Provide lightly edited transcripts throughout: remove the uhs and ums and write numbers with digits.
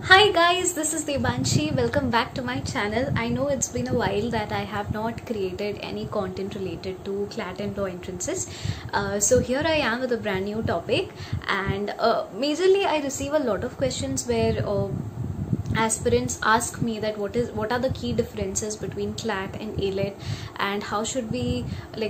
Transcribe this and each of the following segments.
Hi guys, this is Debanshi. Welcome back to my channel. I know it's been a while that I have not created any content related to CLAT and law entrances. So here I am with a brand new topic, and majorly I receive a lot of questions where aspirants ask me that what are the key differences between CLAT and AILET, and how should we,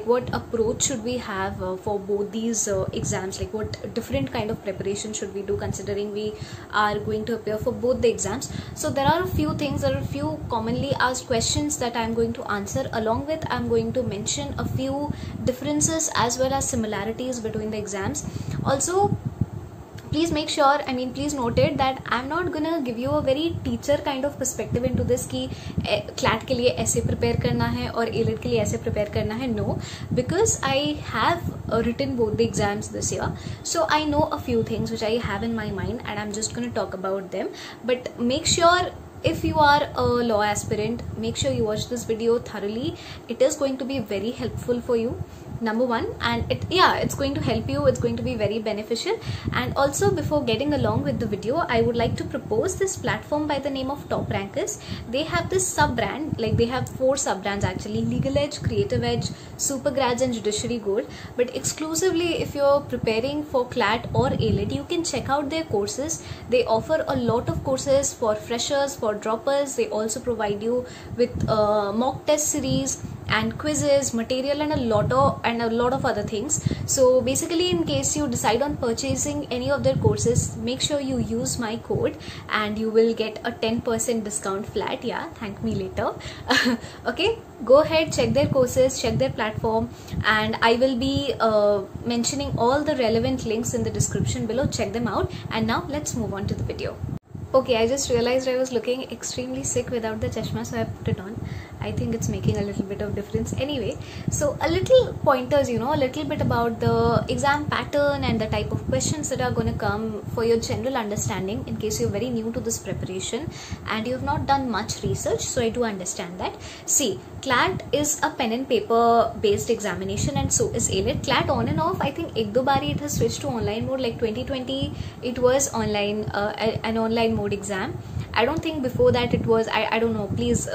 what approach should we have for both these exams, like what different kind of preparation should we do considering we are going to appear for both the exams. So there are a few commonly asked questions that I'm going to answer. Along with, I'm going to mention a few differences as well as similarities between the exams. Also, please note it that I'm not gonna give you a very teacher kind of perspective into this कि CLAT के लिए ऐसे prepare करना है और AILET के लिए ऐसे prepare करना है. No, because I have written both the exams this year, so I know a few things which I have in my mind, and I'm just gonna talk about them. But make sure, if you are a law aspirant, make sure you watch this video thoroughly. It is going to be very helpful for you, number one, and it's going to help you. It's going to be very beneficial. And also, before getting along with the video, I would like to propose this platform by the name of Top Rankers. They have this sub brand, they have 4 sub brands actually: Legal Edge, Creative Edge, Super Grads, and Judiciary Gold. But exclusively, if you're preparing for CLAT or AILET, you can check out their courses. They offer a lot of courses for freshers, for droppers. They also provide you with mock test series and quizzes, material, and a lot of other things. So basically, in case you decide on purchasing any of their courses, make sure you use my code and you will get a 10% discount flat. Yeah, thank me later. Okay, go ahead, check their courses, check their platform, and I will be mentioning all the relevant links in the description below. Check them out. And now let's move on to the video. Okay, I just realized I was looking extremely sick without the chashma, so I put it on. I think it's making a little bit of difference. Anyway, so a little pointers, a little bit about the exam pattern and the type of questions that are going to come for your general understanding in case you're very new to this preparation and you have not done much research. So I do understand that. See, CLAT is a pen and paper based examination, and so is AILET. CLAT on and off, I think ek do bari it has switched to online mode. Like 2020, it was online, an online mode exam. I don't think before that it was. I don't know, please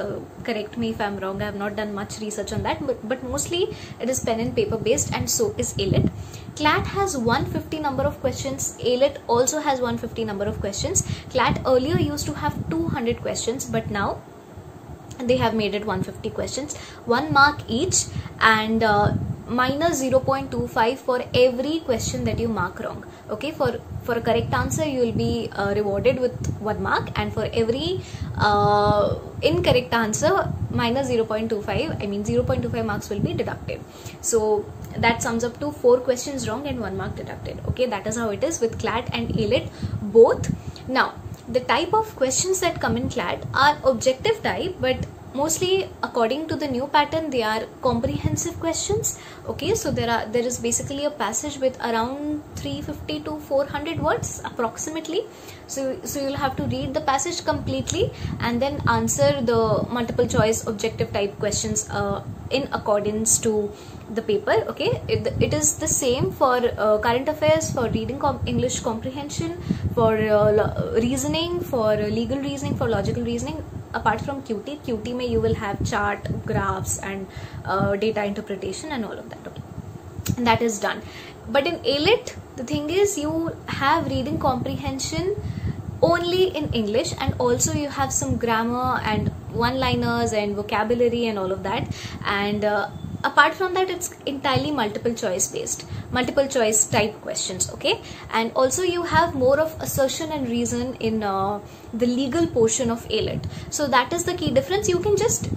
correct me if I'm wrong. I have not done much research on that, but mostly it is pen and paper based, and so is AILET. CLAT has 150 number of questions. AILET also has 150 number of questions. CLAT earlier used to have 200 questions, but now they have made it 150 questions, 1 mark each, and minus 0.25 for every question that you mark wrong. Okay, for a correct answer you will be rewarded with 1 mark, and for every incorrect answer, minus 0.25, I mean 0.25 marks will be deducted. So that sums up to 4 questions wrong and 1 mark deducted. Okay, that is how it is with CLAT and AILET both. Now, the type of questions that come in CLAT are objective type, but mostly according to the new pattern they are comprehensive questions. Okay, so there is basically a passage with around 350 to 400 words approximately. So you'll have to read the passage completely and then answer the multiple choice objective type questions in accordance to the paper. Okay, it is the same for current affairs, for reading English comprehension, for reasoning, for legal reasoning, for logical reasoning. Apart from QT mein you will have chart, graphs, and data interpretation and all of that. Okay, and that is done. But in AILET, the thing is, you have reading comprehension only in English, and also you have some grammar and one-liners and vocabulary and all of that. And apart from that, it's entirely multiple choice based, multiple choice type questions. Okay, and also you have more of assertion and reason in the legal portion of AILET. So that is the key difference. You can just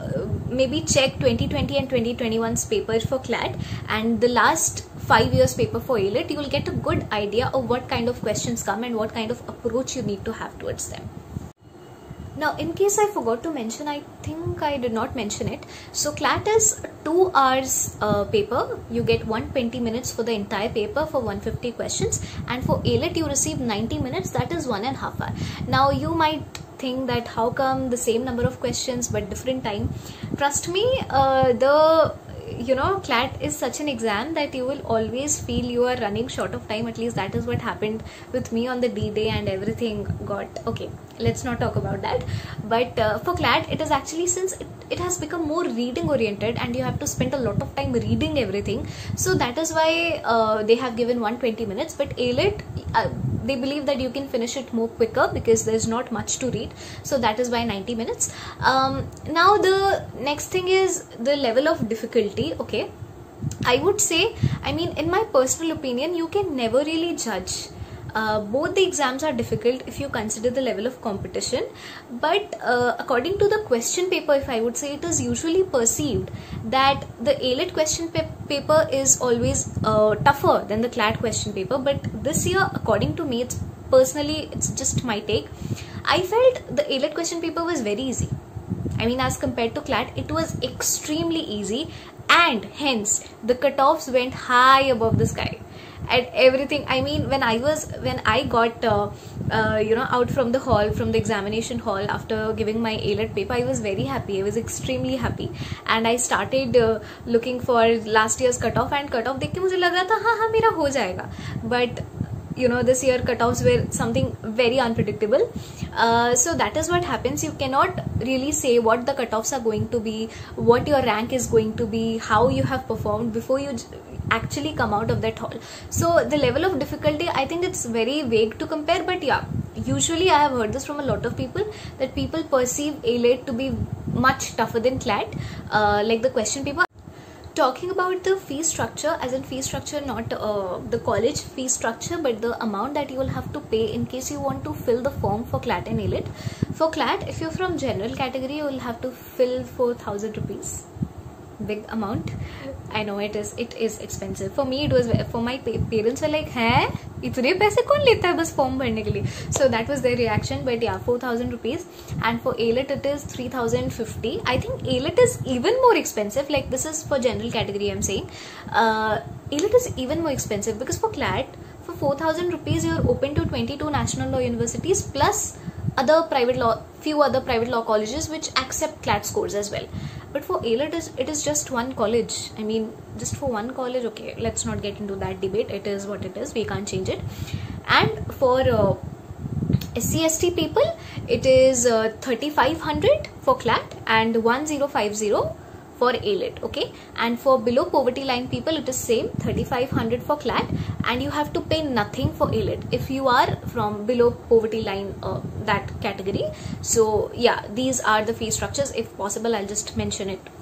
maybe check 2020 and 2021's paper for CLAT and the last 5 years paper for AILET. You will get a good idea of what kind of questions come and what kind of approach you need to have towards them. Now, in case I forgot to mention, I think I did not mention it. So CLAT is 2 hours paper. You get 120 minutes for the entire paper for 150 questions, and for AILET you receive 90 minutes, that is 1.5 hours. Now you might think that how come the same number of questions but different time. Trust me, CLAT is such an exam that you will always feel you are running short of time. At least that is what happened with me on the D-Day, and everything got okay. Let's not talk about that. But for CLAT, it is actually, since it has become more reading oriented and you have to spend a lot of time reading everything, so that is why they have given 120 minutes. But AILET, they believe that you can finish it more quicker because there's not much to read, so that is why 90 minutes. Now the next thing is the level of difficulty. Okay, I would say, I mean, in my personal opinion, you can never really judge. Both the exams are difficult if you consider the level of competition, but according to the question paper, if I would say, it is usually perceived that the AILET question paper is always tougher than the CLAT question paper. But this year, according to me, it's just my take, I felt the AILET question paper was very easy. I mean, as compared to CLAT, it was extremely easy, and hence the cutoffs went high above the sky. And everything, I mean, when I got out from the hall, from the examination hall, after giving my AILET paper, I was very happy. I was extremely happy, and I started looking for last year's cutoff, and cutoff देख के मुझे लग रहा था हाँ मेरा हो जाएगा. But this year cutoffs were something very unpredictable. So that is what happens. You cannot really say what the cutoffs are going to be, what your rank is going to be, how you have performed before you actually come out of that hall. So the level of difficulty, I think it's very vague to compare, but yeah, usually I have heard this from a lot of people, that people perceive AILET to be much tougher than CLAT, like the question paper. Talking about the fee structure, as in fee structure, not the college fee structure, but the amount that you will have to pay in case you want to fill the form for CLAT and AILET. For CLAT, if you're from general category, you will have to fill 4,000 rupees. Big amount. I know it is expensive. For me, it was, for my parents were like, "Hey, इतने पैसे कौन लेता है बस form भरने के लिए?" So that was their reaction. But yeah, 4,000 rupees. And for AILET, it is 3,050. I think AILET is even more expensive. Like, this is for general category, I'm saying. AILET is even more expensive because for CLAT, for 4,000 rupees, you're open to 22 national law universities plus few other private law colleges which accept CLAT scores as well. But for AILET, it is just one college. I mean, just for one college, okay, let's not get into that debate. It is what it is. We can't change it. And for SC/ST people, it is 3,500 for CLAT and 1,050 for AILET, okay? And for below poverty line people, it is same, 3,500 for CLAT, and you have to pay nothing for AILET if you are from below poverty line, that category. So yeah, these are the fee structures. If possible, I'll just mention it.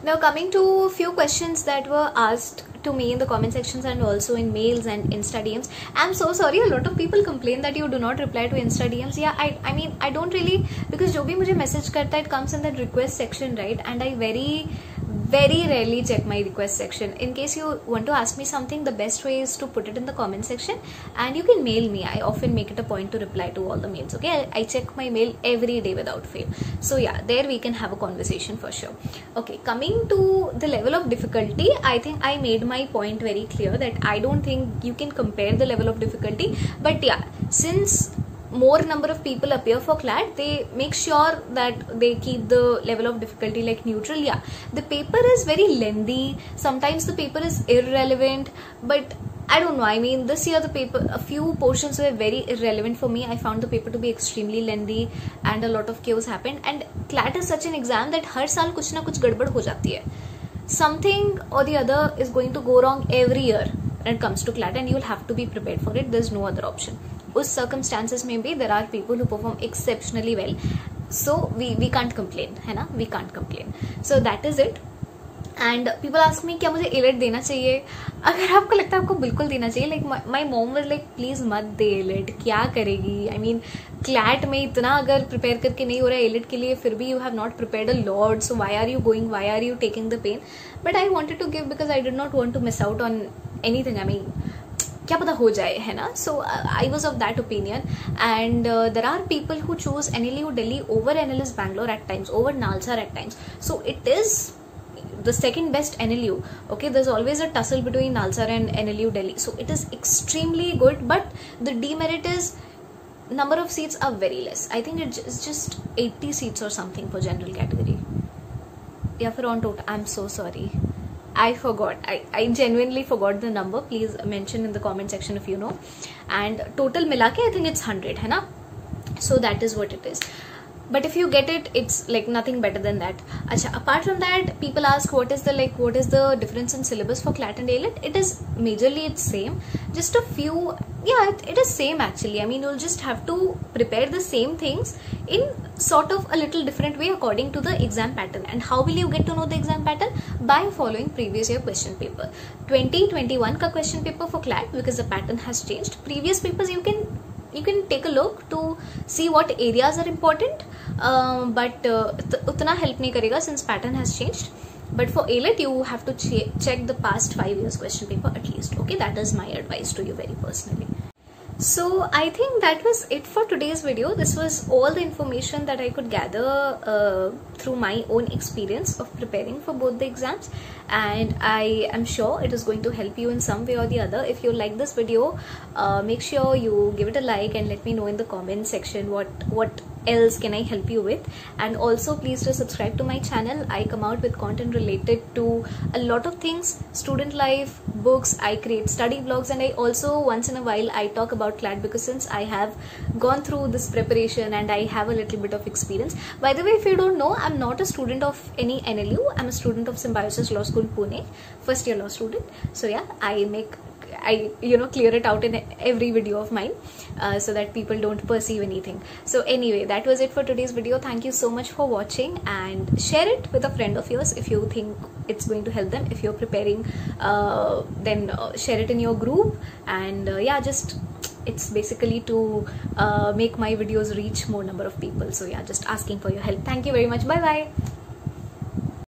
Now coming to a few questions that were asked to me in the comment sections and also in mails and Insta DMs. I'm so sorry, a lot of people complain that you do not reply to Insta DMs. Yeah, I mean, I don't really, because जो भी मुझे message करता है, it comes in that request section, right? And I very rarely check my request section. In case you want to ask me something, the best way is to put it in the comment section, and you can mail me. I often make it a point to reply to all the mails, okay? I check my mail every day without fail. So yeah, there we can have a conversation for sure. Okay, coming to the level of difficulty, I think I made my point very clear that I don't think you can compare the level of difficulty. But yeah, since more number of people appear for CLAT, they make sure that they keep the level of difficulty like neutral. Yeah, the paper is very lengthy, sometimes the paper is irrelevant, but I don't know, I mean, this year the paper, a few portions were very irrelevant for me. I found the paper to be extremely lengthy and a lot of chaos happened. And CLAT is such an exam that हर साल कुछ ना कुछ गड़बड़ हो जाती है. Something or the other is going to go wrong every year when it comes to CLAT, and you will have to be prepared for it. There's no other option. उस circumstances में भी there are people who perform exceptionally well, so we can't complain, है ना? We can't complain. So that is it. And people ask me क्या मुझे AILET देना चाहिए? अगर आपको लगता है आपको बिल्कुल देना चाहिए, like my mom was like, please मत दे AILET, क्या करेगी? I mean, CLAT में इतना अगर prepare करके नहीं हो रहा है AILET के लिए, फिर भी you have not prepared a lot, so why are you going? Why are you taking the pain? But I wanted to give because I did not want to miss out on anything. I mean, क्या पता हो जाए, है ना? So I was of that opinion, and there are people who choose NLU Delhi over NLS Bangalore at times, over Nalsar at times. So it is the second best NLU. Okay, there's always a tussle between Nalsar and NLU Delhi, so it is extremely good, but the demerit is number of seats are very less. I think it's just 80 seats or something for general category. Yeah, for on total, I'm so sorry. I forgot. I genuinely forgot the number. Please mention in the comment section if you know. And total mila ke I think it's 100, hai na? So that is what it is. But if you get it, it's like nothing better than that. Achha, apart from that, people ask what is the difference in syllabus for CLAT and AILET? It is majorly it's same. Just a few, yeah, it is same actually. I mean, you'll just have to prepare the same things in sort of a little different way according to the exam pattern. And how will you get to know the exam pattern? By following previous year question paper. 2021 ka question paper for CLAT, because the pattern has changed. Previous papers you can take a look to see what areas are important, but utna help nahi karega since pattern has changed. But for AILET you have to check the past 5 years question paper at least. Okay, that is my advice to you very personally. So I think that was it for today's video. This was all the information that I could gather through my own experience of preparing for both the exams, and I am sure it is going to help you in some way or the other. If you like this video, make sure you give it a like and let me know in the comment section what else can I help you with. And also please do subscribe to my channel. I come out with content related to a lot of things: student life, books, I create study vlogs, and I also once in a while I talk about CLAT, because since I have gone through this preparation and I have a little bit of experience. By the way, if you don't know, I'm not a student of any NLU. I'm a student of Symbiosis Law School, Pune, first year law student. So yeah, I clear it out in every video of mine so that people don't perceive anything. So anyway, that was it for today's video. Thank you so much for watching, and share it with a friend of yours if you think it's going to help them. If you're preparing, then share it in your group. And yeah, just it's basically to make my videos reach more number of people. So yeah, just asking for your help. Thank you very much. Bye bye.